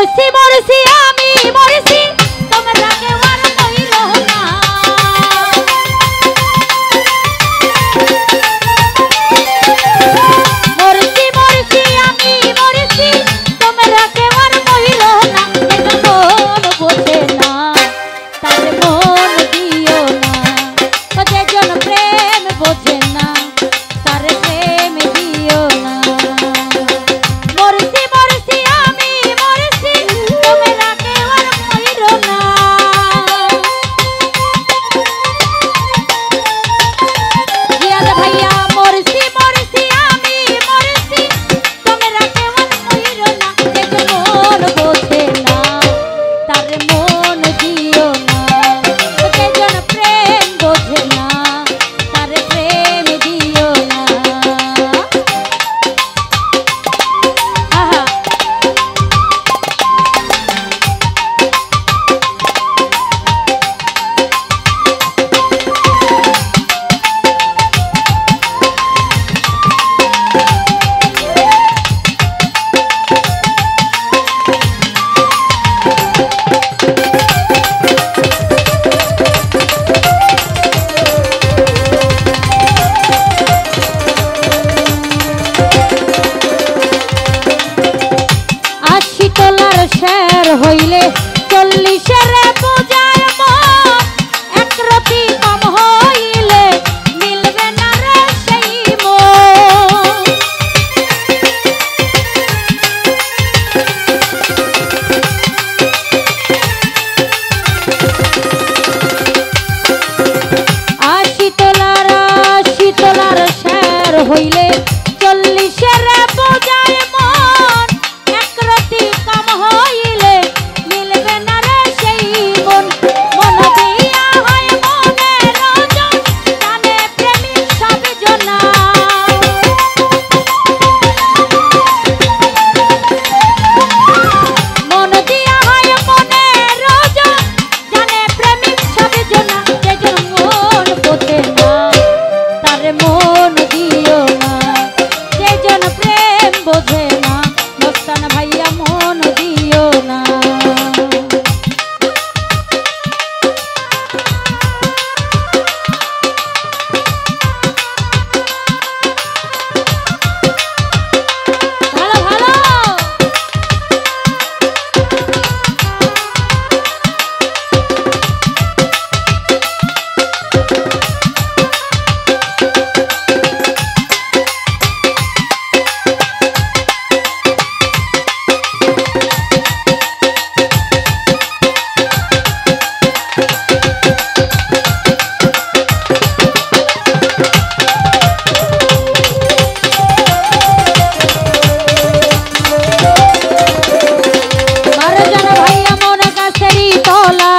মরছি মরছি আমি মরছি তোমরা কেউ আর কইরো না মরছি মরছি আমি মরছি তোমরা কেউ আর কইরো না এটা মন বোঝে না তার মন দিও না যেজন প্রেম বোঝে না তার প্রেম দিও না মরছি মরছি আমি মরছি তোমরা কেউ আর কইরো না জিয়াদ ভাইয়া মরছি মরছি আমি মরছি তোমরা কেউ আর কইরো না যেজন মন বোঝে না তার মন দিও না যেজন প্রেম বোঝে না তার প্রেম দিও না আহা আশি তোলার শের হইলে 40-এর পূজার মন একরতি কম হইলে মিলবে না রে সেই মন আশি তোলার শের হইলে 40-এর পূজার মন একরতি কম হইলে মিলবে না রে সেই মন মন দিয়া হয় মনের ওজন জানে প্রেমিক সব জনা মন দিয়া হয় মনের ওজন জানে প্রেমিক সব জনা যেজন মন বোঝে না তার মন দিও না যেজন প্রেম বোঝে না মস্তান ভাইয়া মন দিও না ভালো ভালো মারজান ভাইয়া মন গাছেরই তলা